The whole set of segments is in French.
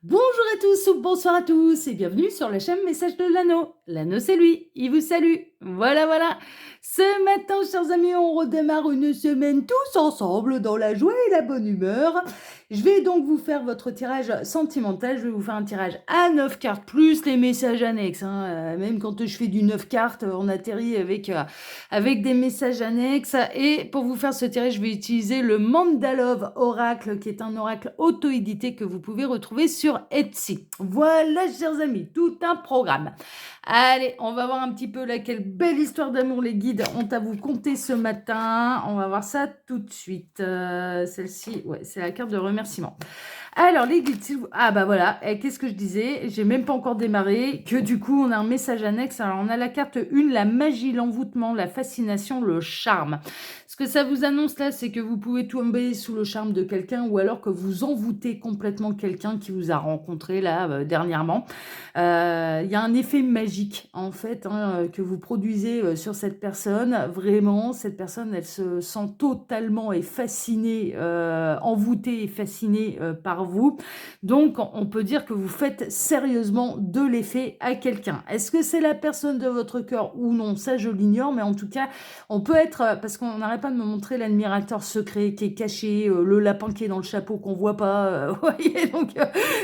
Bonjour à tous ou bonsoir à tous et bienvenue sur la chaîne Message de l'Anneau. L'Anneau c'est lui, il vous salue. Voilà. Ce matin, chers amis, on redémarre une semaine tous ensemble dans la joie et la bonne humeur. Je vais donc vous faire votre tirage sentimental. Je vais vous faire un tirage à 9 cartes plus les messages annexes. Même quand je fais du 9 cartes, on atterrit avec des messages annexes. Et pour vous faire ce tirage, je vais utiliser le Mandalove Oracle, qui est un oracle auto-édité que vous pouvez retrouver sur Etsy. Voilà, chers amis, tout un programme. Allez, on va voir un petit peu là quelle belle histoire d'amour les guides ont à vous conter ce matin. On va voir ça tout de suite. Celle-ci, ouais, c'est la carte de remerciement. Alors, les guides, ah bah voilà, qu'est-ce que je disais? J'ai même pas encore démarré, que du coup, on a un message annexe. Alors, on a la carte 1, la magie, l'envoûtement, la fascination, le charme. Ce que ça vous annonce là, c'est que vous pouvez tomber sous le charme de quelqu'un ou alors que vous envoûtez complètement quelqu'un qui vous a rencontré là dernièrement. Il y a un effet magique en fait que vous produisez sur cette personne. Vraiment, cette personne, elle se sent totalement et fascinée, envoûtée et fascinée par vous. Donc, on peut dire que vous faites sérieusement de l'effet à quelqu'un. Est-ce que c'est la personne de votre cœur ou non? Ça, je l'ignore, mais en tout cas, on peut être, parce qu'on n'arrête pas de me montrer l'admirateur secret qui est caché, le lapin qui est dans le chapeau qu'on voit pas, vous voyez, donc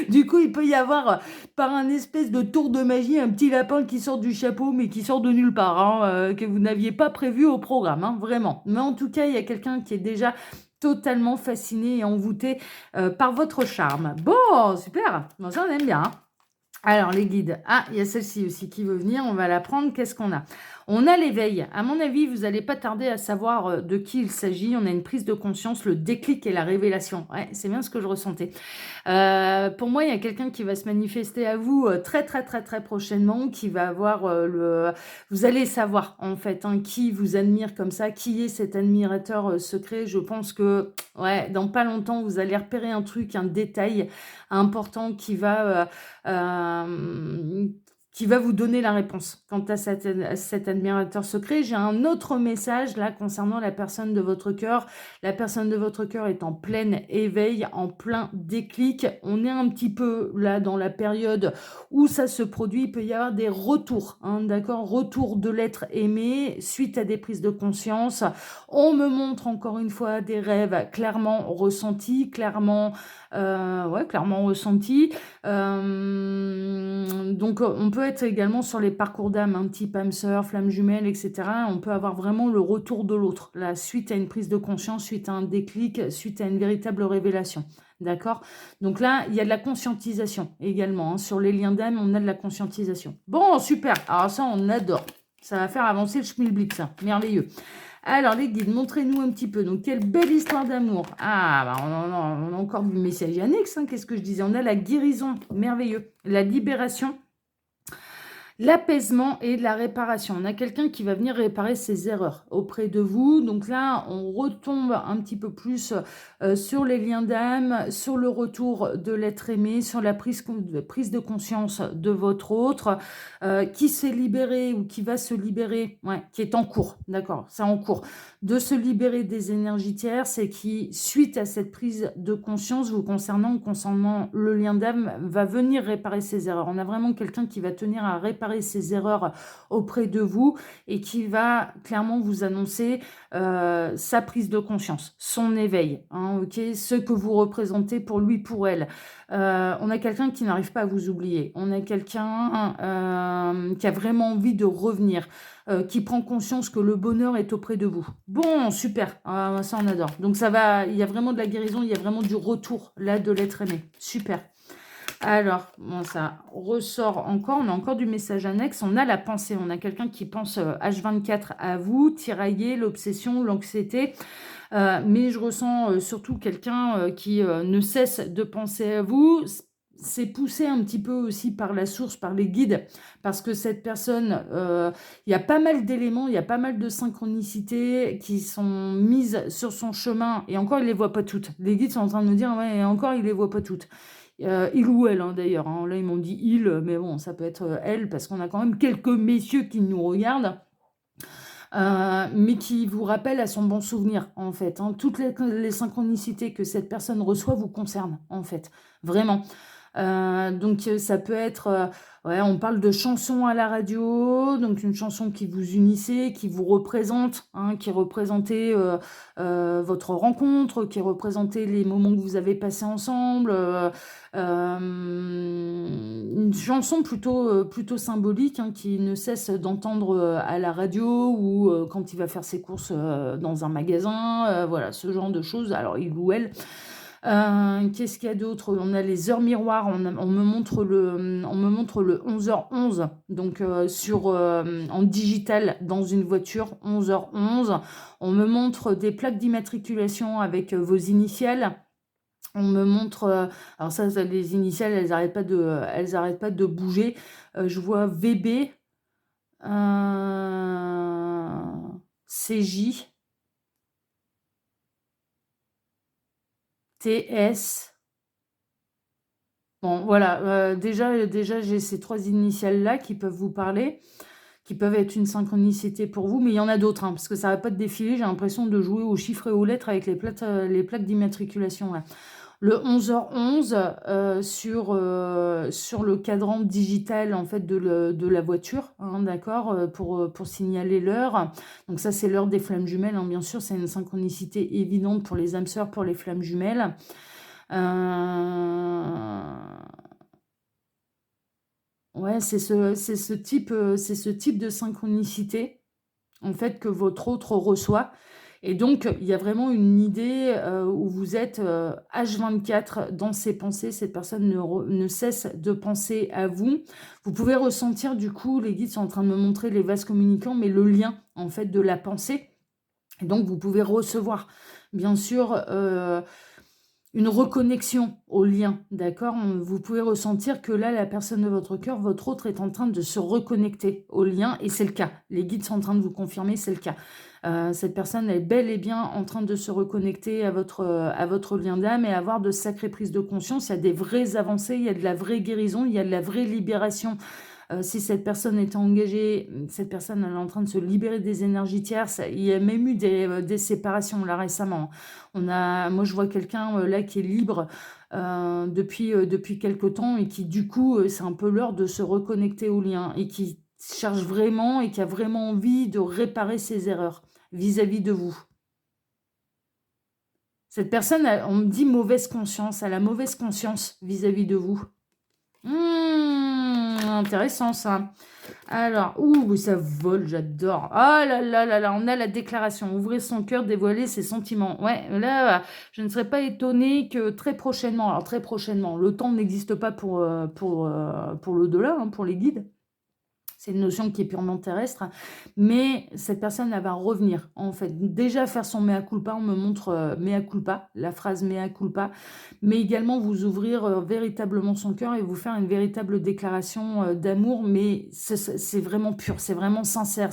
du coup, il peut y avoir par un espèce de tour de magie, un petit lapin qui sort du chapeau, mais qui sort de nulle part, que vous n'aviez pas prévu au programme, vraiment. Mais en tout cas, il y a quelqu'un qui est déjà totalement fasciné et envoûté par votre charme. Bon, super, bon, ça on aime bien. Alors, les guides. Ah, il y a celle-ci aussi qui veut venir. On va la prendre. Qu'est-ce qu'on a? On a l'éveil. À mon avis, vous n'allez pas tarder à savoir de qui il s'agit. On a une prise de conscience, le déclic et la révélation. Ouais, c'est bien ce que je ressentais. Pour moi, il y a quelqu'un qui va se manifester à vous très prochainement, qui va avoir Vous allez savoir, en fait, qui vous admire comme ça, qui est cet admirateur secret. Je pense que, ouais, dans pas longtemps, vous allez repérer un truc, un détail important qui va vous donner la réponse. Quant à cet admirateur secret, j'ai un autre message là concernant la personne de votre cœur. La personne de votre cœur est en plein éveil, en plein déclic. On est un petit peu là dans la période où ça se produit. Il peut y avoir des retours, d'accord? Retour de l'être aimé suite à des prises de conscience. On me montre encore une fois des rêves clairement ressentis, clairement ressenti. Donc, on peut être également sur les parcours d'âme, type âme sœur, flamme jumelle, etc. On peut avoir vraiment le retour de l'autre, là, suite à une prise de conscience, suite à un déclic, suite à une véritable révélation. D'accord? Donc là, il y a de la conscientisation également. Sur les liens d'âme, on a de la conscientisation. Bon, super. Alors ça, on adore. Ça va faire avancer le schmilblick, ça. Merveilleux. Alors, les guides, montrez-nous un petit peu. Donc, quelle belle histoire d'amour. Ah, bah, on a encore du message annexe. Qu'est-ce que je disais? On a la guérison, merveilleux. La libération, l'apaisement et la réparation. On a quelqu'un qui va venir réparer ses erreurs auprès de vous. Donc là, on retombe un petit peu plus sur les liens d'âme, sur le retour de l'être aimé, sur la prise de conscience de votre autre, qui s'est libéré ou qui va se libérer, qui est en cours, d'accord, c'est en cours, de se libérer des énergies tierces et qui, suite à cette prise de conscience vous concernant le lien d'âme, va venir réparer ses erreurs. On a vraiment quelqu'un qui va tenir à réparer ses erreurs auprès de vous et qui va clairement vous annoncer sa prise de conscience, son éveil, ce que vous représentez pour lui, pour elle. On a quelqu'un qui n'arrive pas à vous oublier. On a quelqu'un qui a vraiment envie de revenir, qui prend conscience que le bonheur est auprès de vous. Bon, super, ça on adore. Donc ça va, il y a vraiment de la guérison, il y a vraiment du retour là de l'être aimé. Super. Alors, bon, ça ressort encore, on a encore du message annexe, on a la pensée, on a quelqu'un qui pense H24 à vous, tiraillé, l'obsession, l'anxiété, mais je ressens surtout quelqu'un qui ne cesse de penser à vous. C'est poussé un petit peu aussi par la source, par les guides, parce que cette personne, il y a pas mal d'éléments, il y a pas mal de synchronicités qui sont mises sur son chemin, et encore, il les voit pas toutes. Les guides sont en train de me dire, ouais, et encore, il les voit pas toutes. Il ou elle, d'ailleurs. Là, ils m'ont dit il, mais bon, ça peut être elle, parce qu'on a quand même quelques messieurs qui nous regardent, mais qui vous rappellent à son bon souvenir, en fait. Toutes les synchronicités que cette personne reçoit vous concernent, en fait. Vraiment. Donc ça peut être, ouais, on parle de chansons à la radio, donc une chanson qui vous unissait, qui vous représente, hein, qui représentait votre rencontre, qui représentait les moments que vous avez passés ensemble. Une chanson plutôt symbolique, hein, qui ne cesse d'entendre à la radio ou quand il va faire ses courses dans un magasin, voilà, ce genre de choses. Alors, il ou elle. Qu'est-ce qu'il y a d'autre? On a les heures miroirs, on me montre le 11h11, donc en digital dans une voiture, 11h11. On me montre des plaques d'immatriculation avec vos initiales. On me montre, alors ça, les initiales, elles arrêtent pas de bouger. Je vois VB, CJ, TS. Bon, voilà, déjà j'ai ces 3 initiales-là qui peuvent vous parler, qui peuvent être une synchronicité pour vous, mais il y en a d'autres, hein, parce que ça va pas de défiler. J'ai l'impression de jouer aux chiffres et aux lettres avec les plaques d'immatriculation, là. Le 11h11 sur le cadran digital en fait de la voiture, hein, d'accord, pour signaler l'heure. Donc ça, c'est l'heure des flammes jumelles, hein, bien sûr, c'est une synchronicité évidente pour les âmes sœurs, pour les flammes jumelles. Ouais, c'est ce type de synchronicité en fait que votre autre reçoit. Et donc, il y a vraiment une idée où vous êtes H24 dans ses pensées. Cette personne ne cesse de penser à vous. Vous pouvez ressentir, du coup, les guides sont en train de me montrer les vases communicants, mais le lien, en fait, de la pensée. Et donc, vous pouvez recevoir, bien sûr, une reconnexion au lien, d'accord? Vous pouvez ressentir que là, la personne de votre cœur, votre autre, est en train de se reconnecter au lien, et c'est le cas. Les guides sont en train de vous confirmer, c'est le cas. Cette personne est bel et bien en train de se reconnecter à votre lien d'âme et avoir de sacrées prises de conscience. Il y a des vraies avancées, il y a de la vraie guérison, il y a de la vraie libération. Si cette personne était engagée, cette personne elle est en train de se libérer des énergies tierces. Il y a même eu des séparations là récemment. Moi, je vois quelqu'un là qui est libre depuis quelque temps et qui, du coup, c'est un peu l'heure de se reconnecter au lien et qui cherche vraiment et qui a vraiment envie de réparer ses erreurs vis-à-vis de vous. Cette personne, on me dit mauvaise conscience, elle a mauvaise conscience vis-à-vis de vous. Intéressant ça. Alors, ça vole, j'adore. Ah là là là là, on a la déclaration. Ouvrir son cœur, dévoiler ses sentiments. Ouais, là, je ne serais pas étonnée que très prochainement, alors très prochainement, le temps n'existe pas pour l'au-delà, hein, pour les guides. C'est une notion qui est purement terrestre, mais cette personne, elle va revenir, en fait. Déjà faire son mea culpa, on me montre mea culpa, la phrase mea culpa, mais également vous ouvrir véritablement son cœur et vous faire une véritable déclaration d'amour, mais c'est vraiment pur, c'est vraiment sincère.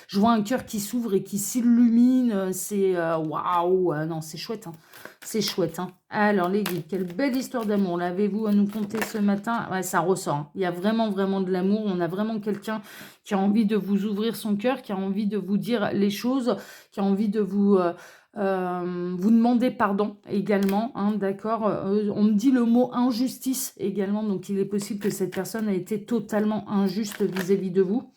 Je vois un cœur qui s'ouvre et qui s'illumine, c'est waouh, non, c'est chouette, hein. C'est chouette, hein. Alors, les guides, quelle belle histoire d'amour. L'avez-vous à nous conter ce matin? Ouais, ça ressort, hein. Il y a vraiment, vraiment de l'amour. On a vraiment quelqu'un qui a envie de vous ouvrir son cœur, qui a envie de vous dire les choses, qui a envie de vous demander pardon également, hein, d'accord? On me dit le mot injustice également, donc il est possible que cette personne a été totalement injuste vis-à-vis de vous.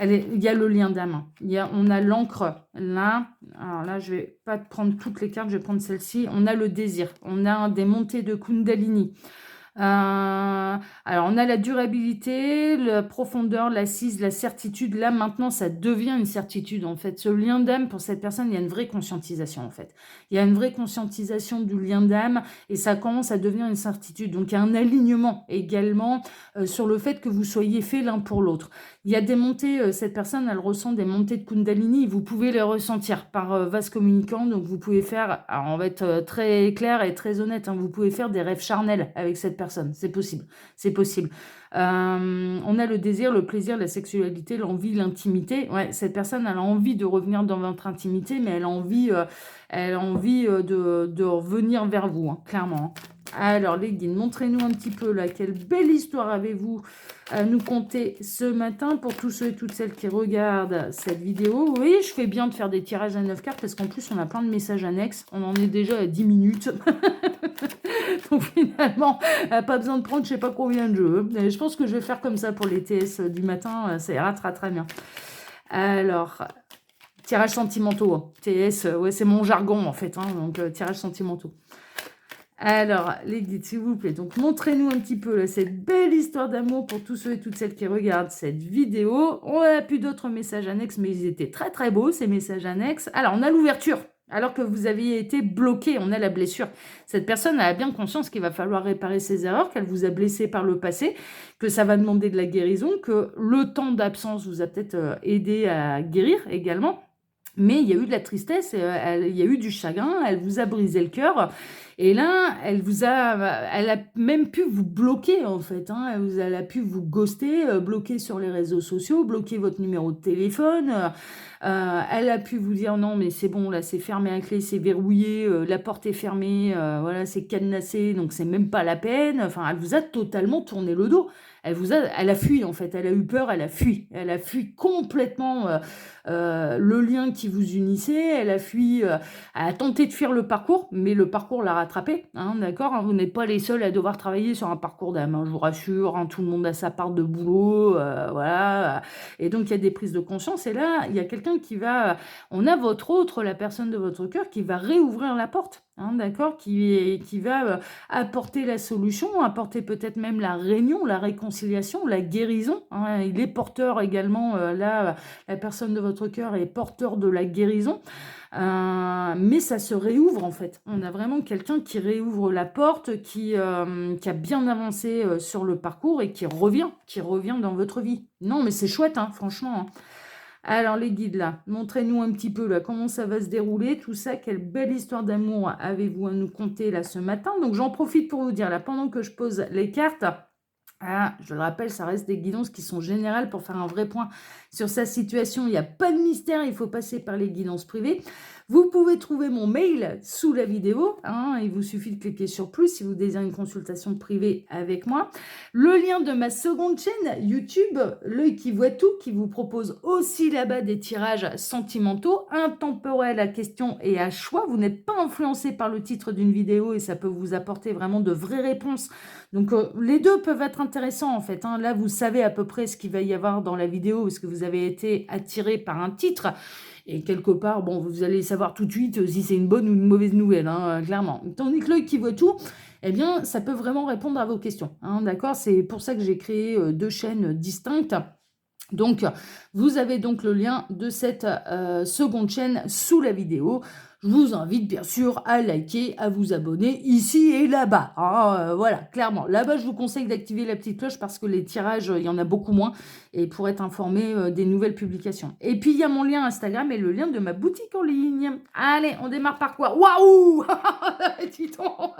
Il y a le lien d'âme. On a l'encre là. Alors là, je vais pas prendre toutes les cartes, je vais prendre celle-ci. On a le désir. On a des montées de Kundalini. Alors, on a la durabilité, la profondeur, l'assise, la certitude. Là, maintenant, ça devient une certitude, en fait. Ce lien d'âme, pour cette personne, il y a une vraie conscientisation, en fait. Il y a une vraie conscientisation du lien d'âme et ça commence à devenir une certitude. Donc, il y a un alignement également sur le fait que vous soyez faits l'un pour l'autre. Il y a des montées, cette personne, elle ressent des montées de Kundalini. Vous pouvez les ressentir par vase communicant. Donc, vous pouvez faire, alors on va être très clair et très honnête, hein, vous pouvez faire des rêves charnels avec cette personne. C'est possible. C'est possible. On a le désir, le plaisir, la sexualité, l'envie, l'intimité. Ouais, cette personne, elle a envie de revenir dans votre intimité, mais elle a envie de revenir vers vous, hein, clairement. Alors, les guides, montrez-nous un petit peu là, quelle belle histoire avez-vous à nous conter ce matin pour tous ceux et toutes celles qui regardent cette vidéo. Oui, je fais bien de faire des tirages à 9 cartes parce qu'en plus, on a plein de messages annexes. On en est déjà à 10 minutes. Donc finalement, pas besoin de prendre je sais pas combien de jeux. Et je pense que je vais faire comme ça pour les TS du matin, ça ira très très bien. Alors, tirage sentimentaux, hein. TS, ouais, c'est mon jargon en fait, hein, donc tirage sentimentaux. Alors, les guides, s'il vous plaît, donc montrez-nous un petit peu là, cette belle histoire d'amour pour tous ceux et toutes celles qui regardent cette vidéo. On a plus d'autres messages annexes, mais ils étaient très très beaux, ces messages annexes. Alors, on a l'ouverture. Alors que vous aviez été bloqué, on a la blessure. Cette personne a bien conscience qu'il va falloir réparer ses erreurs, qu'elle vous a blessé par le passé, que ça va demander de la guérison, que le temps d'absence vous a peut-être aidé à guérir également. Mais il y a eu de la tristesse, il y a eu du chagrin, elle vous a brisé le cœur. Et là, elle a même pu vous bloquer en fait, hein. Elle a pu vous ghoster, bloquer sur les réseaux sociaux, bloquer votre numéro de téléphone. Elle a pu vous dire non mais c'est bon là, c'est fermé à clé, c'est verrouillé, la porte est fermée, voilà, c'est cadenassé, donc c'est même pas la peine. Enfin, elle vous a totalement tourné le dos. Elle a fui en fait, elle a eu peur, elle a fui complètement le lien qui vous unissait, elle a tenté de fuir le parcours, mais le parcours l'a rattrapé, hein, d'accord, hein, vous n'êtes pas les seuls à devoir travailler sur un parcours d'âme, hein, je vous rassure, hein, tout le monde a sa part de boulot, voilà, et donc il y a des prises de conscience, et là, il y a quelqu'un on a votre autre, la personne de votre cœur, qui va réouvrir la porte, hein, d'accord, qui va apporter la solution, apporter peut-être même la réunion, la réconciliation, la guérison, hein, il est porteur également, là, la personne de votre cœur est porteur de la guérison, mais ça se réouvre en fait. On a vraiment quelqu'un qui réouvre la porte, qui a bien avancé sur le parcours et qui revient dans votre vie. Non, mais c'est chouette, hein, franchement. Hein. Alors les guides là, montrez-nous un petit peu là comment ça va se dérouler, tout ça, quelle belle histoire d'amour avez-vous à nous conter là ce matin. Donc j'en profite pour vous dire là, pendant que je pose les cartes, je le rappelle, ça reste des guidances qui sont générales pour faire un vrai point sur sa situation. Il n'y a pas de mystère, il faut passer par les guidances privées. Vous pouvez trouver mon mail sous la vidéo. Hein, il vous suffit de cliquer sur plus si vous désirez une consultation privée avec moi. Le lien de ma seconde chaîne YouTube, L'œil qui voit tout, qui vous propose aussi là-bas des tirages sentimentaux, intemporels à question et à choix. Vous n'êtes pas influencé par le titre d'une vidéo et ça peut vous apporter vraiment de vraies réponses. Donc les deux peuvent être intéressants en fait. Hein. Là, vous savez à peu près ce qu'il va y avoir dans la vidéo parce que vous avez été attiré par un titre. Et quelque part, bon, vous allez savoir tout de suite si c'est une bonne ou une mauvaise nouvelle, hein, clairement. Tandis que l'œil qui voit tout, eh bien, ça peut vraiment répondre à vos questions. Hein, d'accord, c'est pour ça que j'ai créé deux chaînes distinctes. Donc, vous avez donc le lien de cette seconde chaîne sous la vidéo. Je vous invite bien sûr à liker, à vous abonner ici et là-bas. Hein, voilà, clairement. Là-bas, je vous conseille d'activer la petite cloche parce que les tirages, il y en a beaucoup moins. Et pour être informé des nouvelles publications. Et puis, il y a mon lien Instagram et le lien de ma boutique en ligne. Allez, on démarre par quoi? Waouh. Dis donc.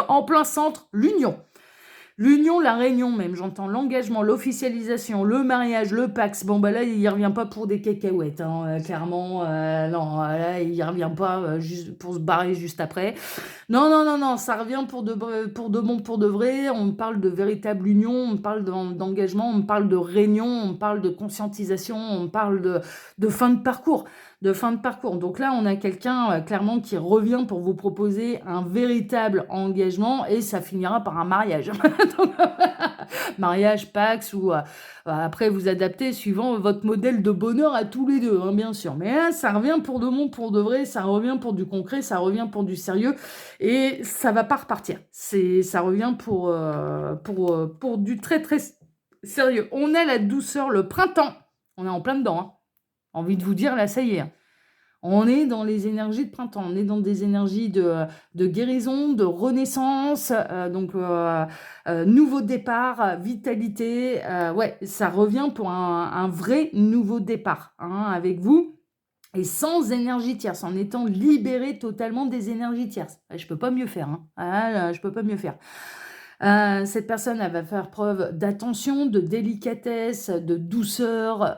En plein centre, l'union. L'union, la réunion même, j'entends l'engagement, l'officialisation, le mariage, le Pax. Bon, bah là, il y revient pas pour des cacahuètes, hein, clairement. Non, là, il y revient pas juste pour se barrer juste après. Non, non, non, non, ça revient pour de bon, pour de vrai. On parle de véritable union, on parle d'engagement, on parle de réunion, on parle de conscientisation, on parle de fin de parcours. Donc là, on a quelqu'un clairement qui revient pour vous proposer un véritable engagement et ça finira par un mariage. Donc, mariage, Pax ou après vous adaptez suivant votre modèle de bonheur à tous les deux, hein, bien sûr. Mais là, ça revient pour de bon, pour de vrai, ça revient pour du concret, ça revient pour du sérieux et ça va pas repartir. Ça revient pour du très très sérieux. On a la douceur, le printemps. On est en plein dedans. Hein. Envie de vous dire, là, ça y est. Hein. On est dans les énergies de printemps, on est dans des énergies de guérison, de renaissance, nouveau départ, vitalité. Ouais, ça revient pour un vrai nouveau départ hein, avec vous. Et sans énergie tierce, en étant libéré totalement des énergies tierces. Je peux pas mieux faire. Hein. Ah, là, je peux pas mieux faire. Cette personne, elle va faire preuve d'attention, de délicatesse, de douceur,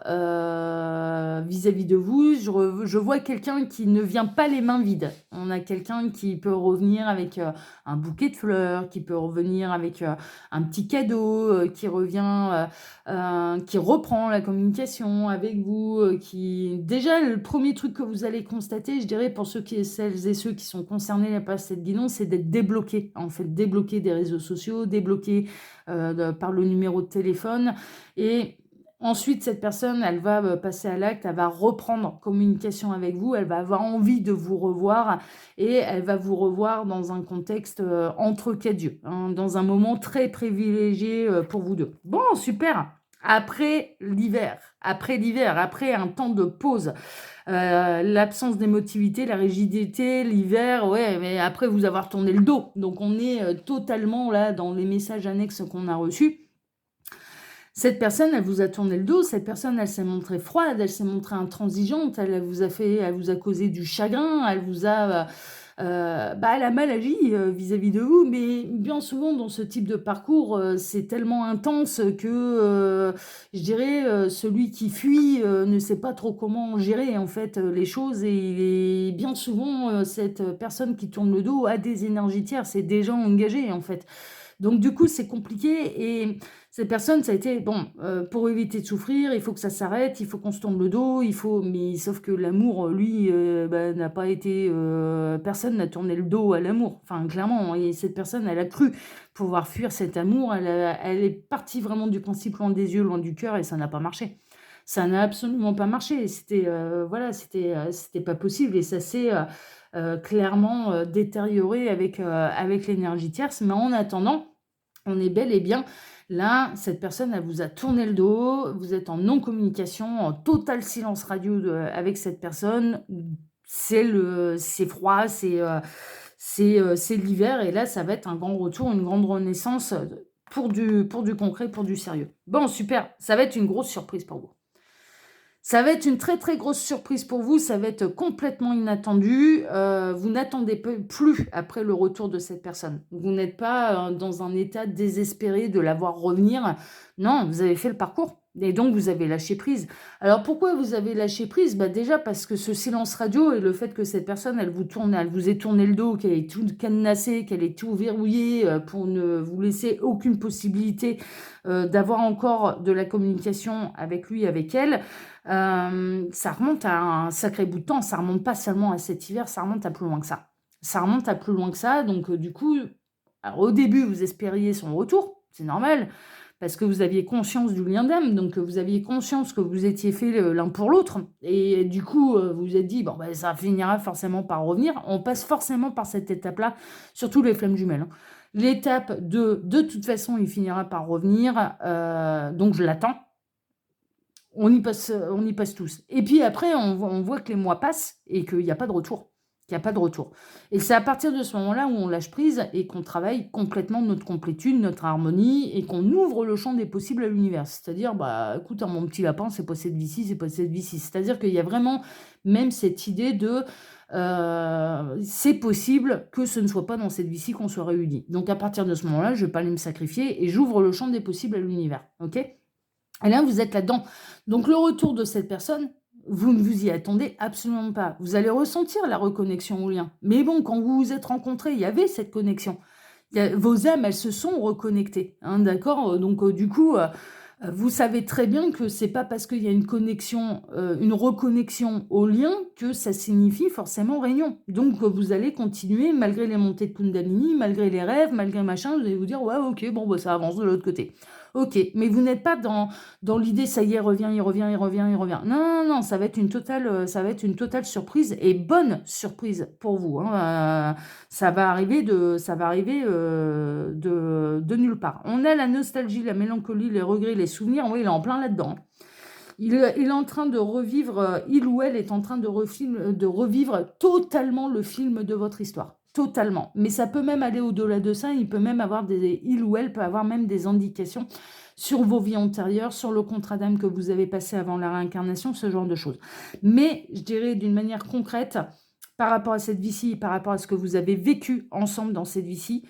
vis-à-vis de vous. Je vois quelqu'un qui ne vient pas les mains vides. On a quelqu'un qui peut revenir avec, un bouquet de fleurs, qui peut revenir avec, un petit cadeau, qui reprend la communication avec vous, qui déjà le premier truc que vous allez constater, je dirais pour celles et ceux qui sont concernés par cette guidance, c'est d'être débloqué, en fait, débloqué des réseaux sociaux, débloqué, par le numéro de téléphone et ensuite cette personne, elle va, passer à l'acte, elle va reprendre communication avec vous, elle va avoir envie de vous revoir et elle va vous revoir dans un contexte, entre quatre yeux, hein, dans un moment très privilégié, pour vous 2. Bon, super! Après l'hiver, après un temps de pause, l'absence d'émotivité, la rigidité, l'hiver, ouais, mais après vous avoir tourné le dos. Donc on est, totalement là dans les messages annexes qu'on a reçus. Cette personne, elle vous a tourné le dos, cette personne, elle s'est montrée froide, elle s'est montrée intransigeante, elle vous a causé du chagrin, elle vous a, elle a mal agi, vis-à-vis de vous. Mais bien souvent dans ce type de parcours, c'est tellement intense que, je dirais, celui qui fuit, ne sait pas trop comment gérer en fait, les choses et bien souvent, cette personne qui tourne le dos a des énergies tierces, c'est des gens engagés en fait. Donc du coup, c'est compliqué et cette personne, ça a été bon, pour éviter de souffrir, il faut que ça s'arrête, il faut qu'on se tourne le dos, mais sauf que l'amour, lui, n'a pas été, personne n'a tourné le dos à l'amour. Enfin, clairement et cette personne, elle a cru pouvoir fuir cet amour, elle est partie vraiment du principe loin des yeux, loin du cœur et ça n'a pas marché. Ça n'a absolument pas marché. C'était, voilà, c'était pas possible et ça s'est, clairement, détérioré avec l'énergie tierce. Mais en attendant, on est bel et bien là, cette personne, elle vous a tourné le dos, vous êtes en non-communication, en total silence radio avec cette personne. C'est froid, c'est l'hiver et là, ça va être un grand retour, une grande renaissance pour du concret, pour du sérieux. Bon, super, ça va être une grosse surprise pour vous. Ça va être une très, très grosse surprise pour vous, ça va être complètement inattendu, vous n'attendez plus après le retour de cette personne. Vous n'êtes pas, dans un état désespéré de la voir revenir. Non, vous avez fait le parcours et donc vous avez lâché prise. Alors pourquoi vous avez lâché prise? Bah, déjà parce que ce silence radio et le fait que cette personne, elle vous ait tourné le dos, qu'elle ait tout cadenassé, qu'elle ait tout verrouillé, pour ne vous laisser aucune possibilité, d'avoir encore de la communication avec lui, avec elle. Ça remonte à un sacré bout de temps, ça remonte pas seulement à cet hiver, ça remonte à plus loin que ça. Ça remonte à plus loin que ça, donc du coup, alors au début, vous espériez son retour, c'est normal, parce que vous aviez conscience du lien d'âme, donc vous aviez conscience que vous étiez faits l'un pour l'autre et du coup, vous vous êtes dit: «Bon, bah, ça finira forcément par revenir». On passe forcément par cette étape-là, surtout les flammes jumelles, hein. L'étape de toute façon, il finira par revenir, donc je l'attends. On y passe tous. Et puis après, on voit que les mois passent et qu'il y a pas de retour. Qu'il y a pas de retour. Et c'est à partir de ce moment-là où on lâche prise et qu'on travaille complètement notre complétude, notre harmonie et qu'on ouvre le champ des possibles à l'univers. C'est-à-dire, bah, écoute, hein, mon petit lapin, c'est pas cette vie-ci, c'est pas cette vie-ci. C'est-à-dire qu'il y a vraiment même cette idée de c'est possible que ce ne soit pas dans cette vie-ci qu'on soit réunis. Donc à partir de ce moment-là, je vais pas aller me sacrifier et j'ouvre le champ des possibles à l'univers. OK? Et là, vous êtes là-dedans. Donc le retour de cette personne, vous ne vous y attendez absolument pas. Vous allez ressentir la reconnexion au lien. Mais bon, quand vous vous êtes rencontrés, il y avait cette connexion. Vos âmes, elles se sont reconnectées, hein, d'accord? Donc du coup, vous savez très bien que c'est pas parce qu'il y a une connexion, une reconnexion au lien que ça signifie forcément réunion. Donc vous allez continuer malgré les montées de Kundalini, malgré les rêves, malgré machin, vous allez vous dire: «Ouais, OK, bon, bah, ça avance de l'autre côté». OK, mais vous n'êtes pas dans l'idée: «Ça y est, revient, il revient, il revient, il revient». Non, non, non, ça va être une totale surprise et bonne surprise pour vous, hein, ça va arriver, de nulle part. On a la nostalgie, la mélancolie, les regrets, les souvenirs, oui, il est en plein là-dedans, hein. Il est en train de revivre, il ou elle est en train de revivre totalement le film de votre histoire. Totalement. Mais ça peut même aller au-delà de ça, il ou elle peut avoir même des indications sur vos vies antérieures, sur le contrat d'âme que vous avez passé avant la réincarnation, ce genre de choses. Mais je dirais d'une manière concrète, par rapport à cette vie-ci, par rapport à ce que vous avez vécu ensemble dans cette vie-ci,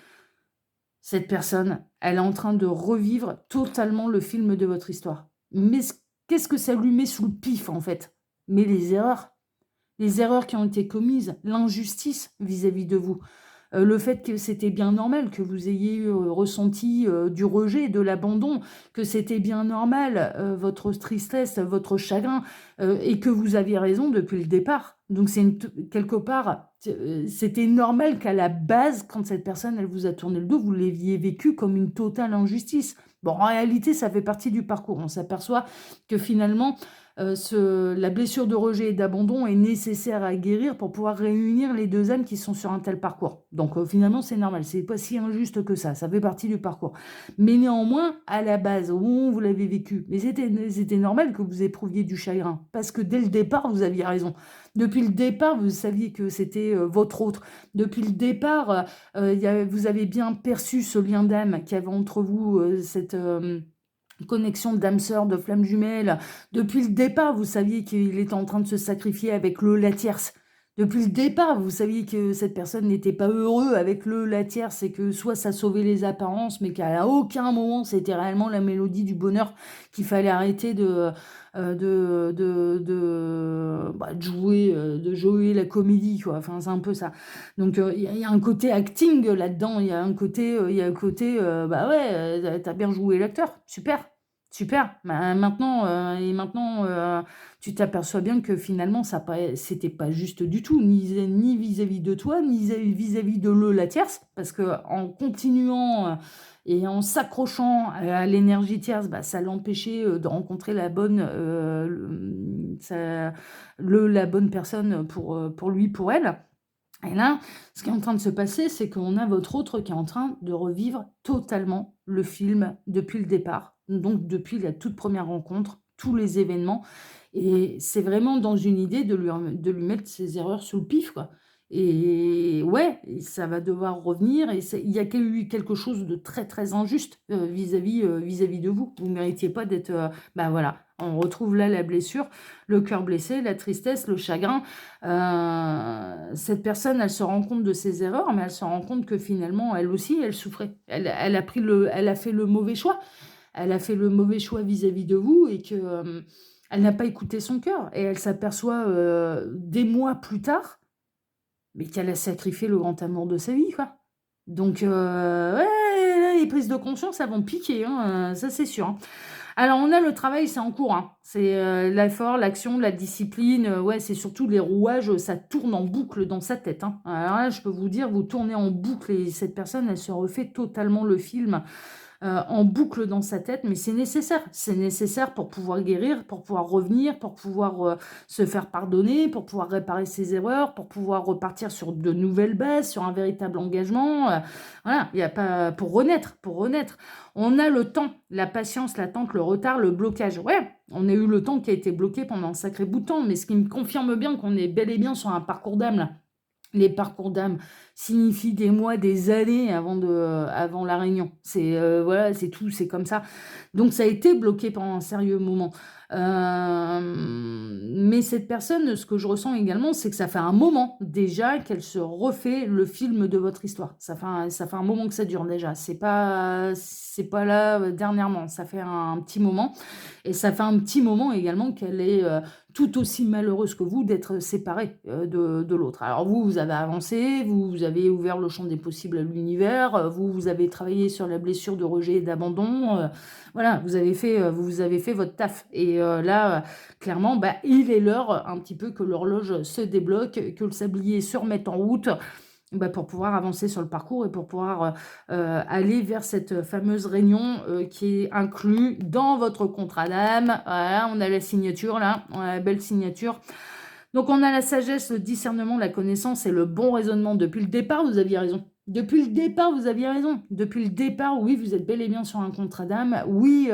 Cette personne, elle est en train de revivre totalement le film de votre histoire. Mais qu'est-ce que ça lui met sous le pif, en fait? Mais les erreurs qui ont été commises, l'injustice vis-à-vis de vous. Le fait que c'était bien normal que vous ayez ressenti, du rejet, de l'abandon, que c'était bien normal, votre tristesse, votre chagrin, et que vous aviez raison depuis le départ. Donc c'est quelque part, c'était normal qu'à la base, quand cette personne, elle vous a tourné le dos, vous l'aviez vécu comme une totale injustice. Bon, en réalité, ça fait partie du parcours. On s'aperçoit que finalement, la blessure de rejet et d'abandon est nécessaire à guérir pour pouvoir réunir les 2 âmes qui sont sur un tel parcours. Donc finalement, c'est normal, c'est pas si injuste que ça fait partie du parcours. Mais néanmoins, à la base, vous l'avez vécu, mais c'était normal que vous éprouviez du chagrin, parce que dès le départ, vous aviez raison. Depuis le départ, vous saviez que c'était votre autre. Depuis le départ, vous avez bien perçu ce lien d'âme qu'il y avait entre vous, cette connexion d'âme sœur, de flamme jumelle. Depuis le départ, vous saviez qu'il était en train de se sacrifier avec le la tierce. Depuis le départ, vous saviez que cette personne n'était pas heureux avec le la tierce et que soit ça sauvait les apparences, mais qu'à aucun moment c'était réellement la mélodie du bonheur qu'il fallait arrêter de jouer la comédie, quoi. Enfin, c'est un peu ça. Donc, il y a un côté acting là-dedans. Il y a un côté, bah ouais, t'as bien joué l'acteur. Super, super. Bah, maintenant, tu t'aperçois bien que finalement, c'était pas juste du tout, ni vis-à-vis de toi, ni vis-à-vis de la tierce, parce que en continuant et en s'accrochant à l'énergie tierce, bah, ça l'empêchait de rencontrer la bonne, la bonne personne pour lui, pour elle. Et là, ce qui est en train de se passer, c'est qu'on a votre autre qui est en train de revivre totalement le film depuis le départ, donc depuis la toute première rencontre, tous les événements. Et c'est vraiment dans une idée de lui mettre ses erreurs sous le pif, quoi. Et ouais, et ça va devoir revenir. Et il y a eu quelque chose de très, très injuste vis-à-vis de vous. Vous ne méritiez pas d'être. Bah voilà, on retrouve là la blessure, le cœur blessé, la tristesse, le chagrin. Cette personne, elle se rend compte de ses erreurs, mais elle se rend compte que finalement, elle aussi, elle souffrait. Elle a fait le mauvais choix. Elle a fait le mauvais choix vis-à-vis de vous et que elle n'a pas écouté son cœur. Et elle s'aperçoit des mois plus tard, mais qu'elle a sacrifié le grand amour de sa vie, quoi. Donc, ouais, là, les prises de conscience, elles vont piquer, hein, ça c'est sûr, hein. Alors, on a le travail, c'est en cours, hein. C'est l'effort, l'action, la discipline. Ouais, c'est surtout les rouages, ça tourne en boucle dans sa tête, hein. Alors là, je peux vous dire, vous tournez en boucle et cette personne, elle se refait totalement le film en boucle dans sa tête, mais c'est nécessaire. C'est nécessaire pour pouvoir guérir, pour pouvoir revenir, pour pouvoir se faire pardonner, pour pouvoir réparer ses erreurs, pour pouvoir repartir sur de nouvelles bases, sur un véritable engagement. Voilà, il y a pas pour renaître, pour renaître. On a le temps, la patience, l'attente, le retard, le blocage. Ouais, on a eu le temps qui a été bloqué pendant un sacré bout de temps, mais ce qui me confirme bien qu'on est bel et bien sur un parcours d'âme là. Les parcours d'âme signifient des mois, des années avant la réunion. C'est voilà, c'est tout, c'est comme ça. Donc ça a été bloqué pendant un sérieux moment. Mais cette personne, ce que je ressens également, c'est que ça fait un moment déjà qu'elle se refait le film de votre histoire. Ça fait un moment que ça dure déjà. C'est pas là dernièrement. Ça fait un petit moment. Et ça fait un petit moment également qu'elle est tout aussi malheureuse que vous d'être séparée de l'autre. Alors vous avez avancé, vous avez ouvert le champ des possibles à l'univers, vous avez travaillé sur la blessure de rejet et d'abandon. Voilà, vous avez fait votre taf. Et là, clairement, bah, il est l'heure un petit peu que l'horloge se débloque, que le sablier se remette en route. Bah, pour pouvoir avancer sur le parcours et pour pouvoir aller vers cette fameuse réunion qui est inclue dans votre contrat d'âme. Voilà, on a la signature là, on a la belle signature. Donc on a la sagesse, le discernement, la connaissance et le bon raisonnement. Depuis le départ, vous aviez raison. Depuis le départ, vous aviez raison. Depuis le départ, oui, vous êtes bel et bien sur un contrat d'âme. Oui,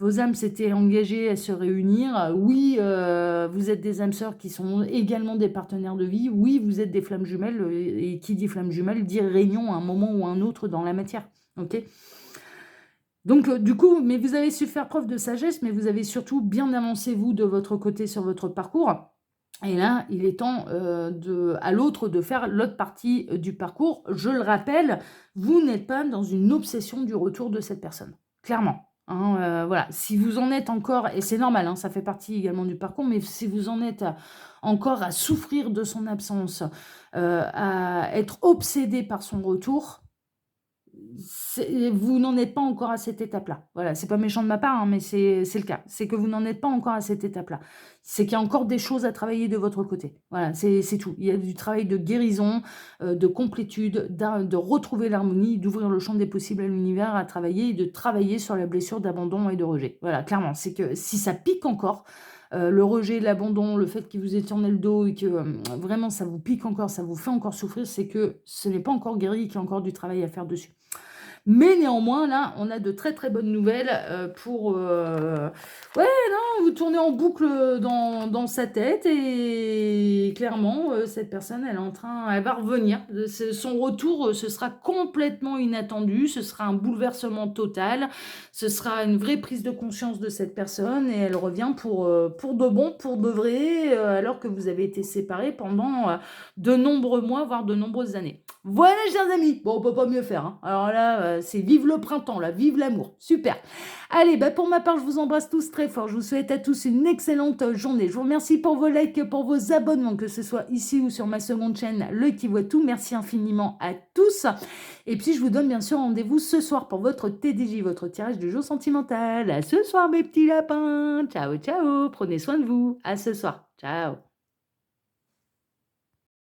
vos âmes s'étaient engagées à se réunir. Oui, vous êtes des âmes sœurs qui sont également des partenaires de vie. Oui, vous êtes des flammes jumelles. Et qui dit flammes jumelles dit réunion à un moment ou à un autre dans la matière. Ok ? Donc, du coup, mais vous avez su faire preuve de sagesse, mais vous avez surtout bien avancé, vous, de votre côté sur votre parcours. Et là, il est temps, à l'autre de faire l'autre partie, du parcours. Je le rappelle, vous n'êtes pas dans une obsession du retour de cette personne, clairement, hein, voilà. Si vous en êtes encore et c'est normal, hein, ça fait partie également du parcours, mais si vous en êtes encore à souffrir de son absence, à être obsédé par son retour, vous n'en êtes pas encore à cette étape-là. Voilà, c'est pas méchant de ma part, hein, mais c'est le cas. C'est que vous n'en êtes pas encore à cette étape-là. C'est qu'il y a encore des choses à travailler de votre côté. Voilà, c'est tout. Il y a du travail de guérison, de complétude, de retrouver l'harmonie, d'ouvrir le champ des possibles à l'univers à travailler et de travailler sur la blessure d'abandon et de rejet. Voilà, clairement, c'est que si ça pique encore, le rejet, l'abandon, le fait qu'il vous ait tourné le dos et que vraiment ça vous pique encore, ça vous fait encore souffrir, c'est que ce n'est pas encore guéri et qu'il y a encore du travail à faire dessus. Mais néanmoins, là, on a de très, très bonnes nouvelles, ouais, non, vous tournez en boucle, dans sa tête et clairement, cette personne, elle va revenir. Son retour, ce sera complètement inattendu, ce sera un bouleversement total, ce sera une vraie prise de conscience de cette personne et elle revient pour de bon, pour de vrai, alors que vous avez été séparés pendant, de nombreux mois, voire de nombreuses années. Voilà, chers amis. Bon, on peut pas mieux faire, hein. Alors là, c'est vive le printemps, là, vive l'amour. Super. Allez, bah pour ma part, je vous embrasse tous très fort. Je vous souhaite à tous une excellente journée. Je vous remercie pour vos likes, pour vos abonnements, que ce soit ici ou sur ma seconde chaîne, L'Œil qui voit tout. Merci infiniment à tous. Et puis, je vous donne bien sûr rendez-vous ce soir pour votre TDJ, votre tirage du jour sentimental. À ce soir, mes petits lapins. Ciao, ciao. Prenez soin de vous. À ce soir. Ciao.